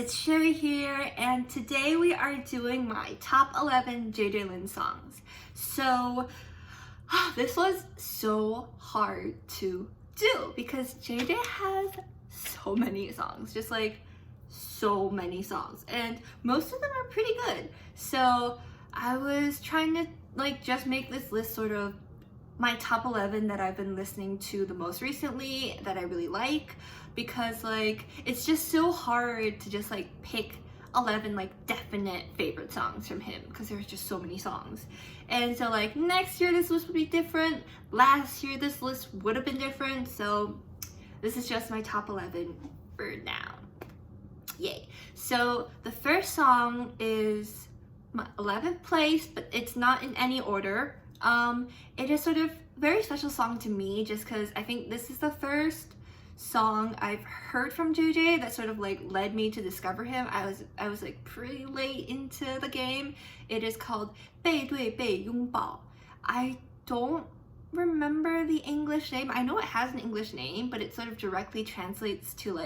it's Sheri here, and today we are doing my top 11 JJ LIn songs. So, this was so hard to do because JJ has so many songs, just like so many songs, and most of them are pretty good. So, I was trying to just make this list sort of my top 11 that I've been listening to the most recently that I really like, because it's just so hard to just pick 11 definite favorite songs from him because there's just so many songs. And so next year this list would be different, last year this list would have been different, so this is just my top 11 for now. Yay. So the first song is my 11th place, but it's not in any order. It is sort of very special song to me just because I think this is the first song I've heard from JJ that sort of led me to discover him. I was pretty late into the game. It is called 背对背拥抱. I don't remember the English name. I know it has an English name, but it sort of directly translates to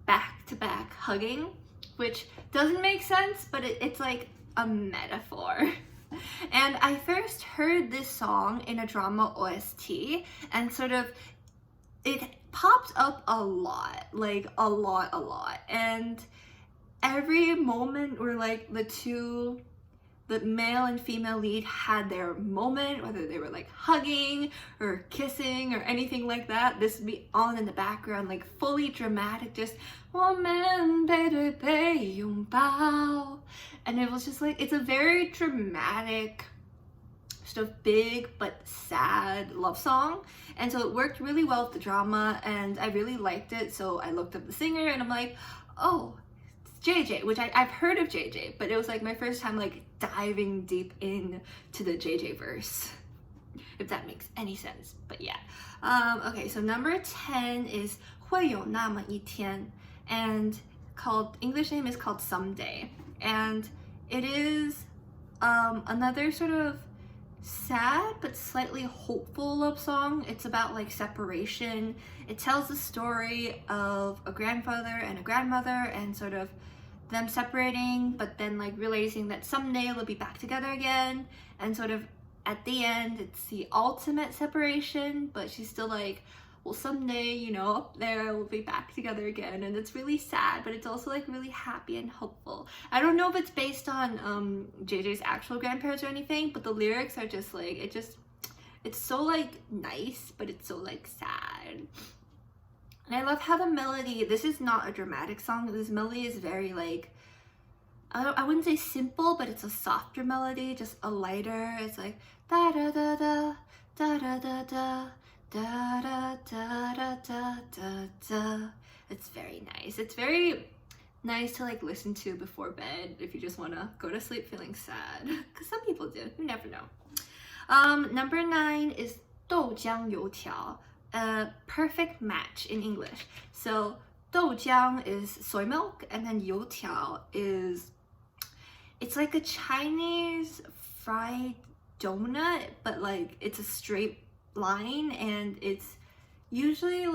back to back hugging, which doesn't make sense, but it's like a metaphor. And I first heard this song in a drama OST, and sort of it popped up a lot, a lot. And every moment where the male and female lead had their moment, whether they were hugging or kissing or anything like that, this would be on in the background, fully dramatic, just 我们背对背拥抱. And it was just it's a very dramatic, sort of big but sad love song, and so it worked really well with the drama, and I really liked it. So I looked up the singer and I'm like, oh, it's JJ, which I've heard of JJ, but it was my first time diving deep into the JJ verse, if that makes any sense. But yeah, okay, so number 10 is 会有那么一天, and English name is called Someday, and it is another sort of sad but slightly hopeful love song. It's about separation. It tells the story of a grandfather and a grandmother and sort of them separating, but then realizing that someday they'll be back together again, and sort of at the end it's the ultimate separation, but she's still well, someday, up there we'll be back together again. And it's really sad, but it's also really happy and hopeful. I don't know if it's based on JJ's actual grandparents or anything, but the lyrics are just it's so nice, but it's so sad. And I love how the melody, this is not a dramatic song, this melody is very I wouldn't say simple, but it's a softer melody, just a lighter. It's da da da da da da da da da da da da da da da. It's very nice. It's very nice to listen to before bed if you just want to go to sleep feeling sad, because some people do, you never know. Number 9 is 豆浆油条, a perfect match in English. So 豆浆 is soy milk, and then 油条 is, it's a Chinese fried donut, but it's a straight line, and it's usually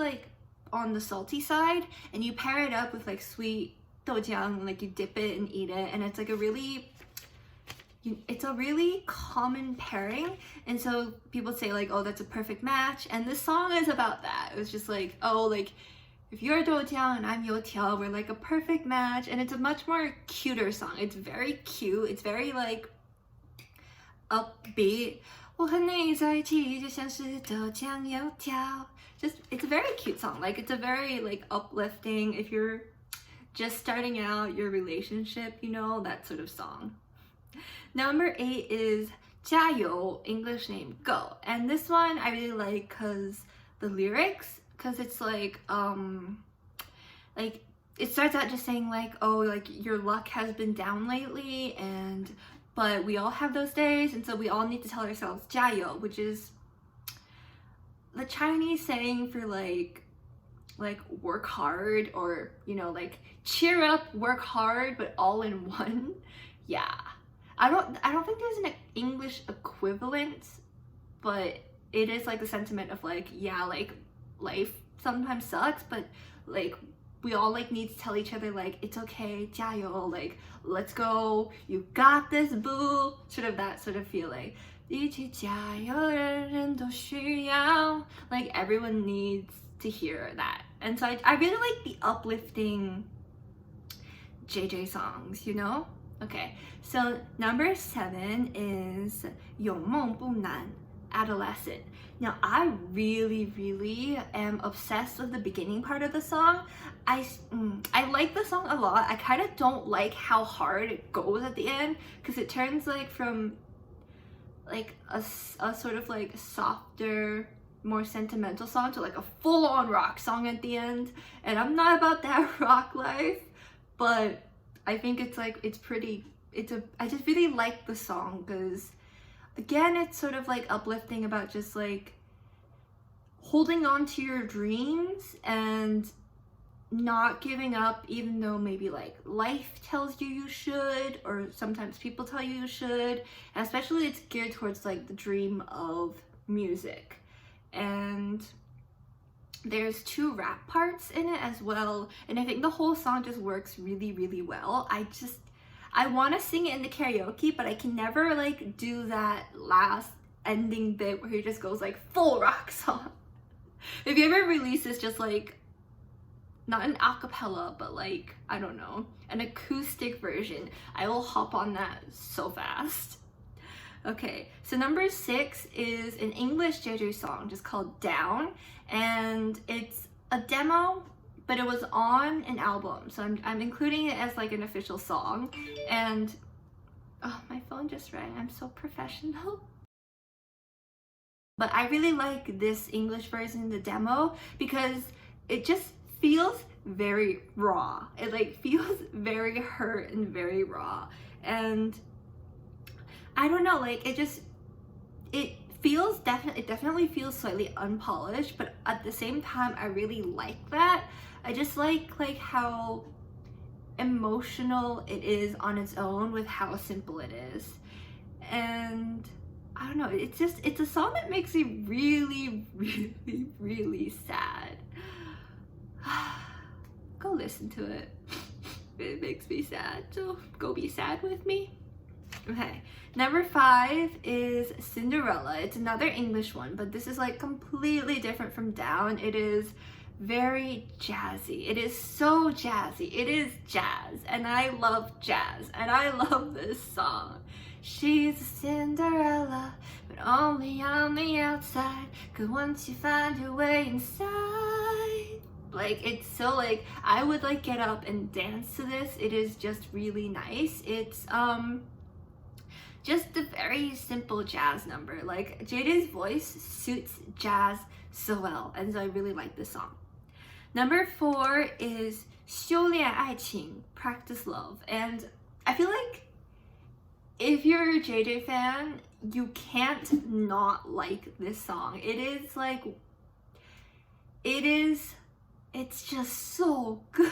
on the salty side, and you pair it up with sweet doujiang, you dip it and eat it, and it's it's a really common pairing. And so people say oh, that's a perfect match, and this song is about that. It was just oh, if you're doujiang and I'm youtiao, we're a perfect match. And it's a much more cuter song. It's very cute, it's very upbeat. 我和你在一起就像是豆浆油条. Just, it's a very cute song. It's a very uplifting if you're just starting out your relationship, that sort of song. Number 8 is 加油, English name Go. And this one I really like because the lyrics, because it's it starts out just saying oh, your luck has been down lately, but we all have those days, and so we all need to tell ourselves 加油, which is the Chinese saying for work hard, or cheer up, work hard, but all in one. Yeah, I don't think there's an English equivalent, but it is the sentiment of yeah, life sometimes sucks, but we all like need to tell each other like, it's okay, 加油, like, let's go, you got this, boo, sort of that sort of feeling. 一起加油，人人都需要. Like, everyone needs to hear that. And so I really like the uplifting JJ songs, you know? Okay, so number 7 is 永梦不难, Adolescent. Now, I really am obsessed with the beginning part of the song. I like the song a lot. I kind of don't like how hard it goes at the end, because it turns like from like a sort of like softer, more sentimental song to like a full-on rock song at the end. And I'm not about that rock life, but I think it's like, I just really like the song, because again, it's sort of like uplifting about just like holding on to your dreams and not giving up, even though maybe like life tells you you should, or sometimes people tell you you should. And especially it's geared towards like the dream of music. And there's 2 rap parts in it as well, and I think the whole song just works really well. I want to sing it in the karaoke, but I can never like do that last ending bit where he just goes like full rock song. If you ever release this, just like not an acapella, but like, I don't know, an acoustic version, I will hop on that so fast. Okay, so number 6 is an English JJ song just called Down, and it's a demo, but it was on an album, so I'm including it as like an official song. And oh, my phone just rang, I'm so professional. But I really like this English version, the demo, because it just feels very raw. It like feels very hurt and very raw, and I don't know, like it definitely feels slightly unpolished, but at the same time I really like that. I just like how emotional it is on its own with how simple it is. And I don't know, it's a song that makes me really sad. Go listen to it. It makes me sad, so go be sad with me. Okay, number 5 is Cinderella. It's another English one, but this is like completely different from Down. It is very jazzy. It is so jazzy. It is jazz, and I love jazz, and I love this song. She's a Cinderella, but only on the outside, 'cause once you find your way inside, like it's so like, I would like get up and dance to this. It is just really nice. It's just a very simple jazz number. Like JJ's voice suits jazz so well, and so I really like this song. Number 4 is 修炼爱情, Practice Love. And I feel like if you're a JJ fan, you can't not like this song. It's just so good.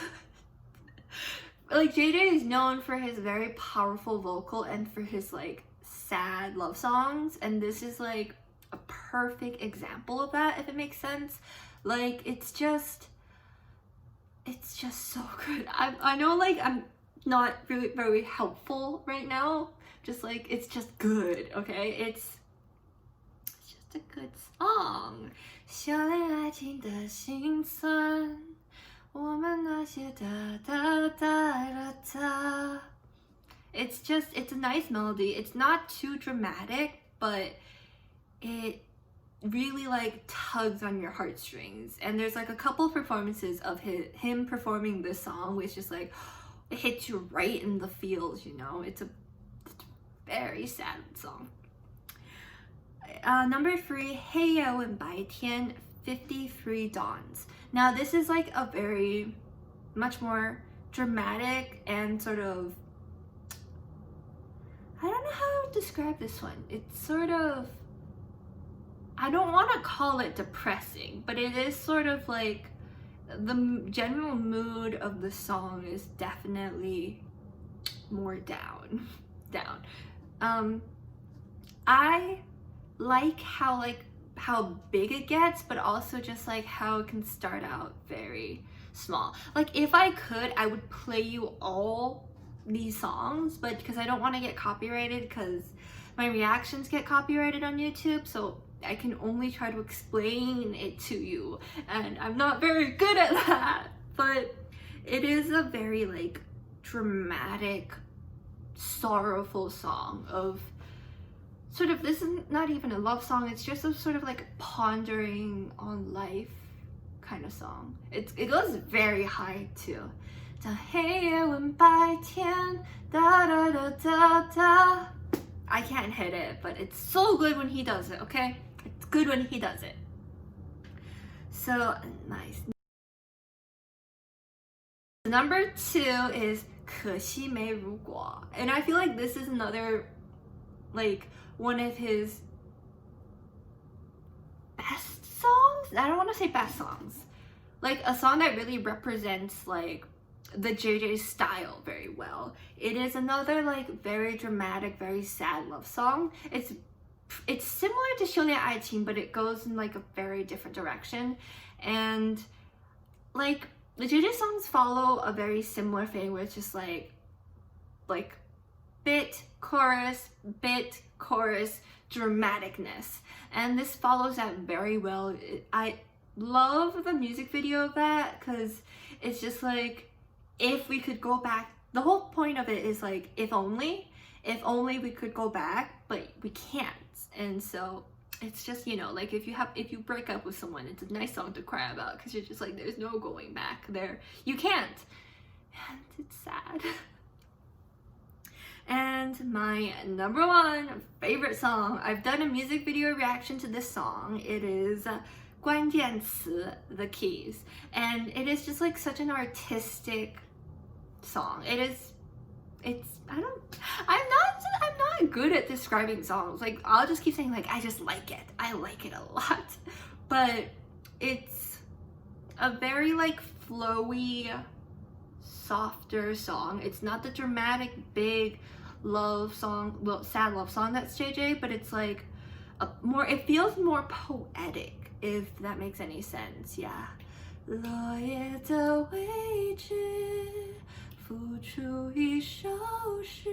Like JJ is known for his very powerful vocal and for his like sad love songs, and this is like a perfect example of that, if it makes sense. Like it's just so good. I know like I'm not really very helpful right now, just like it's just good, okay? It's just a good song. 修炼爱情的心酸 it's a nice melody. It's not too dramatic, but it really like tugs on your heartstrings. And there's like a couple performances of him performing this song, which is like, it hits you right in the feels, you know? It's a very sad song. Number 3, 黑夜问白天, 53 Dawns. Now this is like a very much more dramatic and sort of, I don't know how to describe this one. It's sort of, I don't want to call it depressing, but it is sort of like the general mood of the song is definitely more down. I like how big it gets, but also just like how it can start out very small. Like if I could, I would play you all these songs, but because I don't want to get copyrighted, because my reactions get copyrighted on YouTube, so I can only try to explain it to you, and I'm not very good at that. But it is a very like dramatic, sorrowful song of sort of, this is not even a love song, it's just a sort of like pondering on life kind of song. It goes very high too. 当黑夜问白天, da da da da da. I can't hit it, but it's so good when he does it, okay? It's good when he does it. So nice. Number 2 is 可惜没如果, and I feel like this is another like one of his best songs. I don't want to say best songs, like a song that really represents like the JJ style very well. It is another like very dramatic, very sad love song. It's similar to 修炼爱情, but it goes in like a very different direction. And like the JJ songs follow a very similar thing where it's just like bit chorus, dramaticness, and this follows that very well. I love the music video of that because it's just like, if we could go back, the whole point of it is like, if only we could go back, but we can't. And so it's just, you know, like if you break up with someone, it's a nice song to cry about because you're just like, there's no going back there, you can't, and it's sad. And my number 1 favorite song, I've done a music video reaction to this song. It is 关键词, The Keys, and it is just like such an artistic song. I'm not good at describing songs. Like I'll just keep saying like, I just like it. I like it a lot. But it's a very like flowy, softer song. It's not the dramatic big love song, well, sad love song that's JJ, but it's like it feels more poetic, if that makes any sense. Yeah. 落叶的位置 付出已消失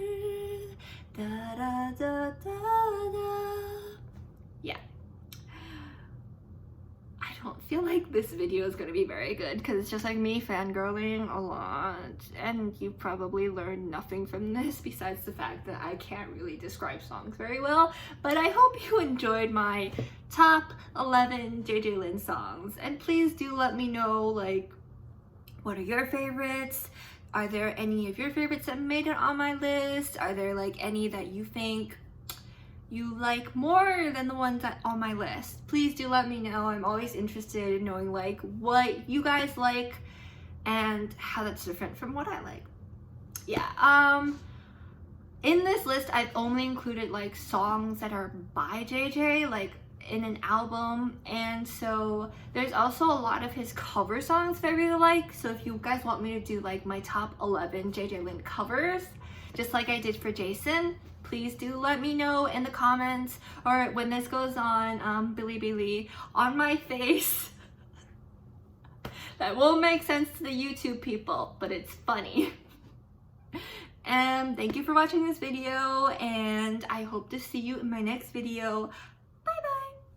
da da da da da. Yeah. I don't feel like this video is gonna be very good because it's just like me fangirling a lot, and you probably learned nothing from this besides the fact that I can't really describe songs very well. But I hope you enjoyed my top 11 JJ Lin songs, and please do let me know like, what are your favorites? Are there any of your favorites that made it on my list? Are there like any that you think you like more than the ones that on my list? Please do let me know. I'm always interested in knowing like what you guys like and how that's different from what I like. Yeah, in this list I've only included like songs that are by JJ, like in an album, and so there's also a lot of his cover songs that I really like. So if you guys want me to do like my top 11 JJ Lin covers, just like I did for Jason, please do let me know in the comments, or when this goes on Bilibili on my face. That won't make sense to the YouTube people, but it's funny. And thank you for watching this video, and I hope to see you in my next video.